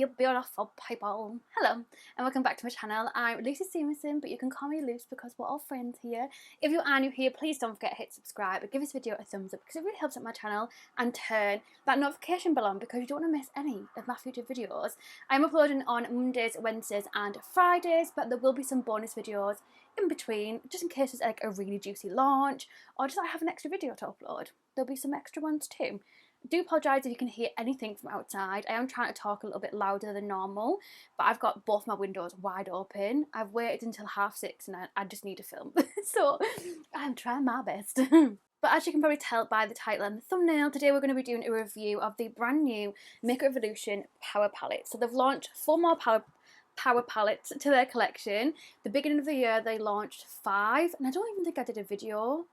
you beautiful people. Hello and welcome back to my channel. I'm Lucy Stephenson, but you can call me Luce because we're all friends here. If you are new here, please don't forget to hit subscribe and give this video a thumbs up because it really helps out my channel, and turn that notification bell on because you don't want to miss any of my future videos. I'm uploading on Mondays, Wednesdays and Fridays, but there will be some bonus videos in between just in case it's like a really juicy launch or just I have an extra video to upload. There'll be some extra ones too. I do apologise if you can hear anything from outside. I am trying to talk a little bit louder than normal, but I've got both my windows wide open. I've waited until 6:30 and I just need to film. So I'm trying my best. But as you can probably tell by the title and the thumbnail, today we're going to be doing a review of the brand new Makeup Revolution Power Palette. So they've launched 4 more power palettes to their collection. The beginning of the year they launched 5, and I don't even think I did a video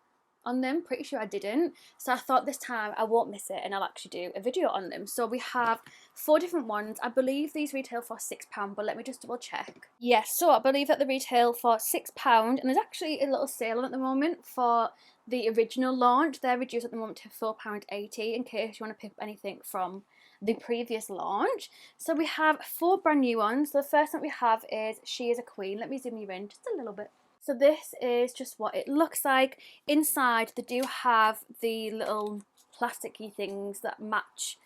on them, pretty sure I didn't, so I thought this time I won't miss it and I'll actually do a video on them. So we have 4 different ones. I believe these retail for £6, but let me just double check. Yes, so I believe that they retail for £6, and there's actually a little sale on at the moment for the original launch. They're reduced at the moment to £4.80 in case you want to pick up anything from the previous launch. So we have 4 brand new ones. The first one we have is She Is a Queen. Let me zoom you in just a little bit. So this is just what it looks like. Inside they do have the little plasticky things that match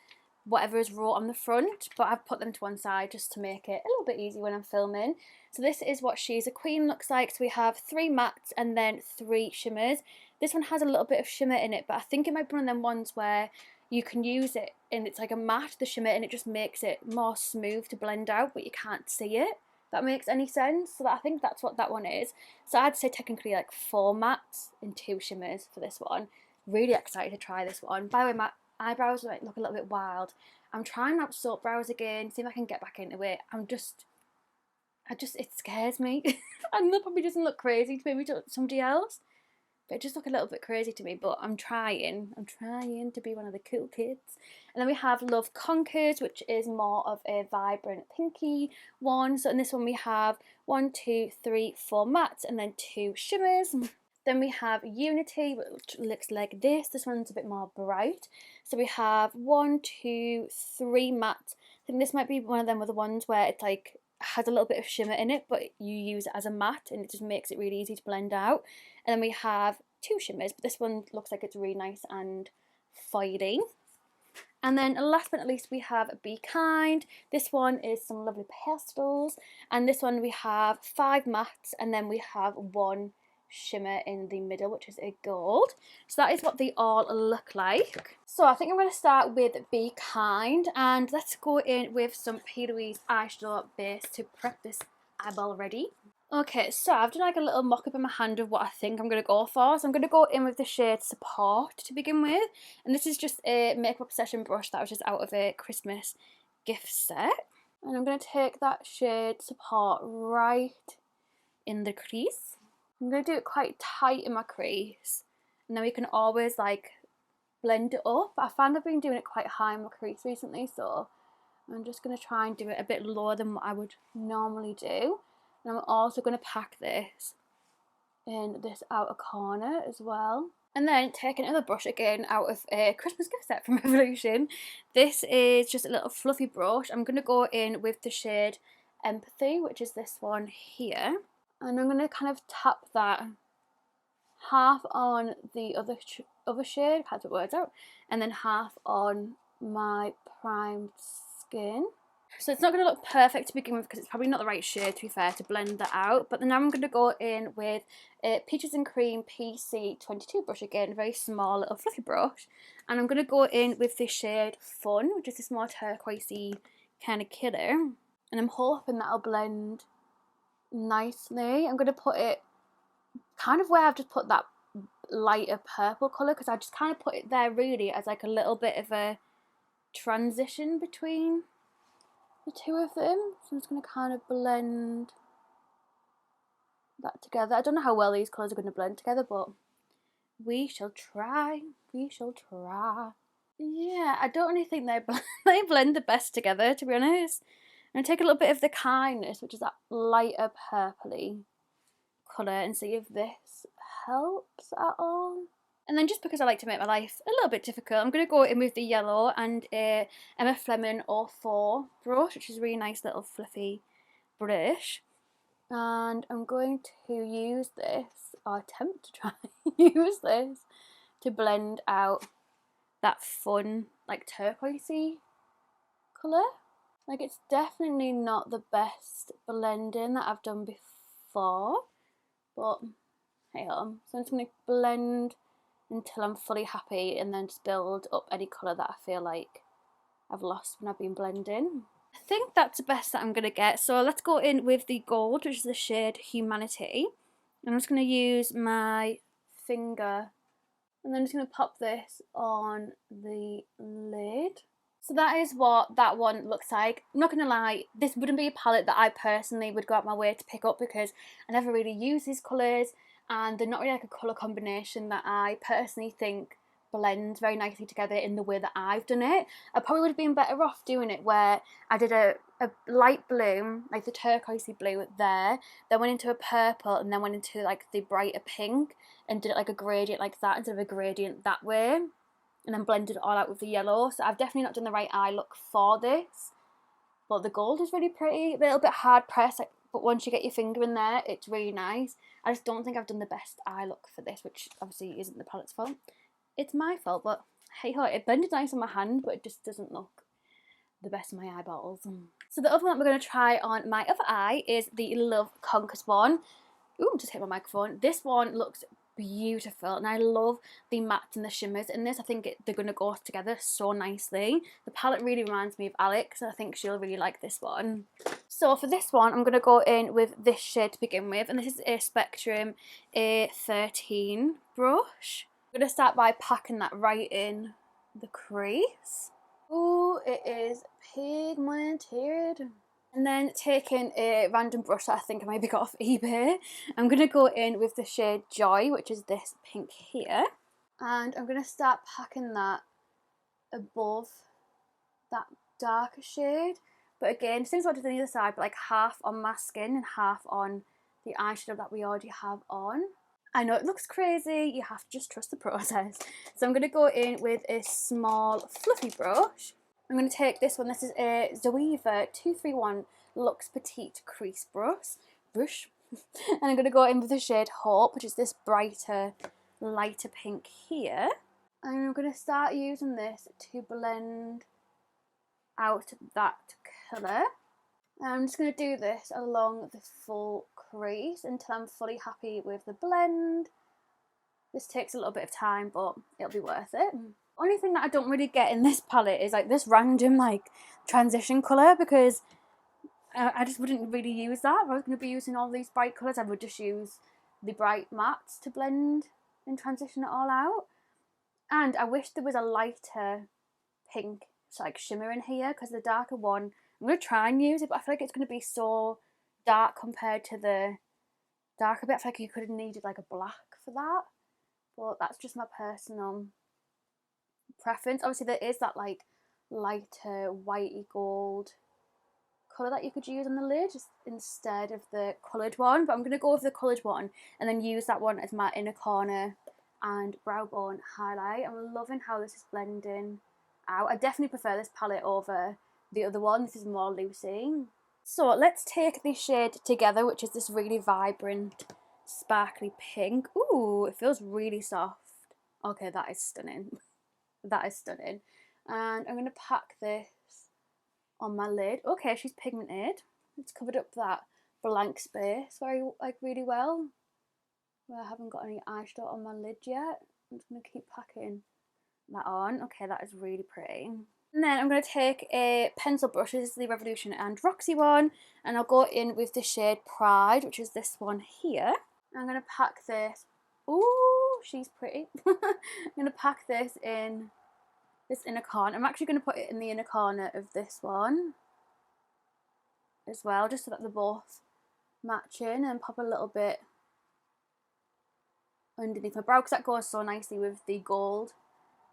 whatever is wrought on the front, but I've put them to one side just to make it a little bit easy when I'm filming. So this is what She's a Queen looks like. So we have 3 mattes and then 3 shimmers. This one has a little bit of shimmer in it, but I think it might be one of them ones where you can use it and it's like a matte, the shimmer, and it just makes it more smooth to blend out, but you can't see it. That makes any sense. So I think that's what that one is. So I'd say technically like 4 mattes and 2 shimmers for this one. Really excited to try this one. By the way, my eyebrows might look a little bit wild. I'm trying out soap brows again, see if I can get back into it. It scares me. And it probably doesn't look crazy to maybe to somebody else, but it just look a little bit crazy to me. But I'm trying to be one of the cool kids. And then we have Love Conquers, which is more of a vibrant pinky one. So in this one we have 1, 2, 3, 4 mattes and then 2 shimmers. Then we have Unity, which looks like this. This one's a bit more bright. So we have 1, 2, 3 mattes. I think this might be one of them with the ones where it's like has a little bit of shimmer in it, but you use it as a matte and it just makes it really easy to blend out. And then we have 2 shimmers, but this one looks like it's really nice and foily. And then last but not least we have Be Kind. This one is some lovely pastels, and this one we have 5 mattes and then we have 1 shimmer in the middle, which is a gold. So that is what they all look like. So I think I'm going to start with Be Kind, and let's go in with some P. Louise eyeshadow base to prep this eyeball ready. Okay, so I've done like a little mock-up in my hand of what I think I'm going to go for. So I'm going to go in with the shade Support to begin with. And this is just a Makeup Obsession brush that was just out of a Christmas gift set. And I'm going to take that shade Support right in the crease. I'm going to do it quite tight in my crease. And then we can always like blend it up. I found I've been doing it quite high in my crease recently, so I'm just going to try and do it a bit lower than what I would normally do. And I'm also going to pack this in this outer corner as well. And then take another brush again out of a Christmas gift set from Revolution. This is just a little fluffy brush. I'm going to go in with the shade Empathy, which is this one here. And I'm going to kind of tap that half on the other shade, can't put words out, and then half on my primed skin. So it's not going to look perfect to begin with because it's probably not the right shade, to be fair, to blend that out. But then now I'm going to go in with a Peaches and Cream PC22 brush again, a very small little fluffy brush. And I'm going to go in with the shade Fun, which is this more turquoisey kind of killer. And I'm hoping that'll blend nicely. I'm going to put it kind of where I've just put that lighter purple colour, because I just kind of put it there really as like a little bit of a transition between the two of them. So I'm just going to kind of blend that together. I don't know how well these colours are going to blend together, but we shall try. Yeah, I don't really think they blend the best together, to be honest. I'm going to take a little bit of the Kindness, which is that lighter purpley colour, and see if this helps at all. And then just because I like to make my life a little bit difficult, I'm going to go in with the yellow and a Emma Fleming 04 brush, which is a really nice little fluffy brush. And I'm going to use this, or attempt to try use this, to blend out that fun, like turquoisey colour. Like, it's definitely not the best blending that I've done before, but hey on. So I'm just going to blend until I'm fully happy and then just build up any colour that I feel like I've lost when I've been blending. I think that's the best that I'm going to get. So let's go in with the gold, which is the shade Humanity. And I'm just going to use my finger and then I'm just going to pop this on the lid. So that is what that one looks like. I'm not going to lie, this wouldn't be a palette that I personally would go out my way to pick up because I never really use these colours and they're not really like a colour combination that I personally think blend very nicely together in the way that I've done it. I probably would have been better off doing it where I did a light blue, like the turquoisey blue there, then went into a purple and then went into like the brighter pink and did it like a gradient like that instead of a gradient that way. And then blended it all out with the yellow. So I've definitely not done the right eye look for this. But the gold is really pretty. A little bit hard pressed, like, but once you get your finger in there, it's really nice. I just don't think I've done the best eye look for this, which obviously isn't the palette's fault. It's my fault, but hey ho, it blended nice on my hand, but it just doesn't look the best in my eyeballs. So the other one that we're going to try on my other eye is the Love Conquers one. Ooh, just hit my microphone. This one looks beautiful and I love the mattes and the shimmers in this. I think they're going to go together so nicely. The palette really reminds me of Alex and I think she'll really like this one. So for this one I'm going to go in with this shade to begin with, and this is a Spectrum A13 brush. I'm going to start by packing that right in the crease. Ooh, it is pigmented. And then taking a random brush that I think I maybe got off eBay, I'm going to go in with the shade Joy, which is this pink here. And I'm going to start packing that above that darker shade. But again, same as what I did on the other side, but like half on my skin and half on the eyeshadow that we already have on. I know it looks crazy, you have to just trust the process. So I'm going to go in with a small fluffy brush. I'm going to take this one. This is a Zoeva 231 Luxe Petite Crease brush. And I'm going to go in with the shade Hope, which is this brighter, lighter pink here. And I'm going to start using this to blend out that colour. And I'm just going to do this along the full crease until I'm fully happy with the blend. This takes a little bit of time, but it'll be worth it. Only thing that I don't really get in this palette is like this random like transition colour, because I just wouldn't really use that. If I was going to be using all these bright colours, I would just use the bright mattes to blend and transition it all out. And I wish there was a lighter pink like shimmer in here, because the darker one, I'm going to try and use it, but I feel like it's going to be so dark compared to the darker bit. I feel like you could have needed like a black for that, but that's just my personal preference. Obviously there is that like lighter whitey gold colour that you could use on the lid just instead of the coloured one, but I'm going to go with the coloured one and then use that one as my inner corner and brow bone highlight. I'm loving how this is blending out. I definitely prefer this palette over the other one. This is more Lucy. So let's take the shade Together, which is this really vibrant sparkly pink. Ooh, it feels really soft. Okay, that is stunning. That is stunning. And I'm going to pack this on my lid. Okay, she's pigmented. It's covered up that blank space really well, where I haven't got any eyeshadow on my lid yet. I'm just going to keep packing that on. Okay, that is really pretty. And then I'm going to take a pencil brush. This is the Revolution and Roxy one, and I'll go in with the shade Pride, which is this one here. I'm going to pack this. Ooh, she's pretty. I'm going to pack this in this inner corner. I'm actually going to put it in the inner corner of this one as well, just so that they're both matching, and pop a little bit underneath my brow because that goes so nicely with the gold.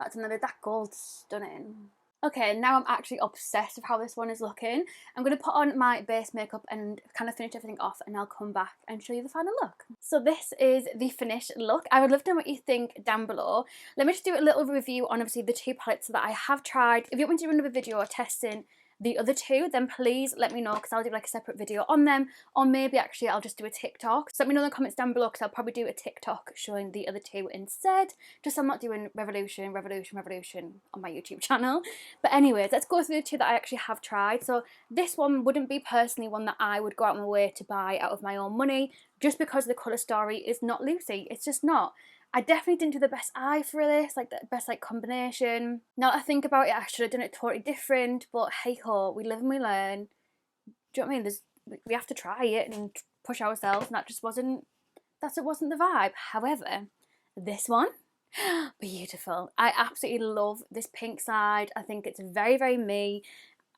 That's another, that gold's stunning. Okay, now I'm actually obsessed with how this one is looking. I'm going to put on my base makeup and kind of finish everything off, and I'll come back and show you the final look. So this is the finished look. I would love to know what you think down below. Let me just do a little review on obviously the two palettes that I have tried. If you want me to do another video testing the other two, then please let me know, because I'll do like a separate video on them, or maybe actually I'll just do a TikTok. So let me know in the comments down below, because I'll probably do a TikTok showing the other two instead, just so I'm not doing revolution on my YouTube channel. But anyways, let's go through the two that I actually have tried. So this one wouldn't be personally one that I would go out of my way to buy out of my own money, just because the colour story is not Lucy. It's just not. I definitely didn't do the best eye for this, like the best like combination. Now that I think about it, I should have done it totally different, but hey ho, we live and we learn. Do you know what I mean? We have to try it and push ourselves, and it wasn't the vibe. However, this one, beautiful. I absolutely love this pink side. I think it's very, very me.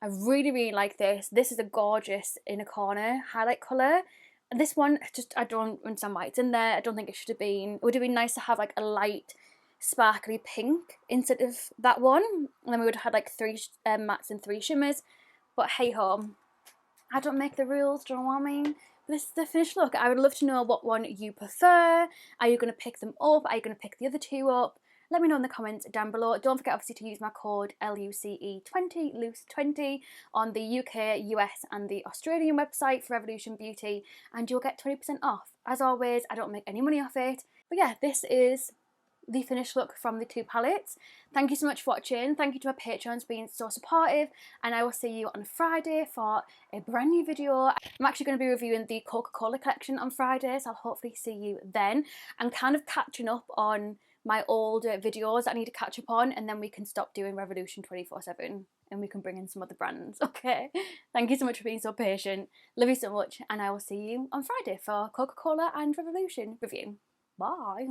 I really, really like this. This is a gorgeous inner corner highlight colour. And this one, I don't understand why it's in there. I don't think it should have been. It would have been nice to have like a light sparkly pink instead of that one. And then we would have had like 3 mattes and 3 shimmers. But hey ho, I don't make the rules, do you know what I mean? This is the finished look. I would love to know what one you prefer. Are you going to pick them up? Are you going to pick the other two up? Let me know in the comments down below. Don't forget obviously to use my code LUCE20, Luce20, on the UK, US and the Australian website for Revolution Beauty, and you'll get 20% off. As always, I don't make any money off it. But yeah, this is the finished look from the two palettes. Thank you so much for watching. Thank you to my patrons for being so supportive, and I will see you on Friday for a brand new video. I'm actually going to be reviewing the Coca-Cola collection on Friday, so I'll hopefully see you then. I'm kind of catching up on my older videos that I need to catch up on, and then we can stop doing Revolution 24/7 and we can bring in some other brands. Okay, thank you so much for being so patient. Love you so much, and I will see you on Friday for Coca-Cola and Revolution review. Bye.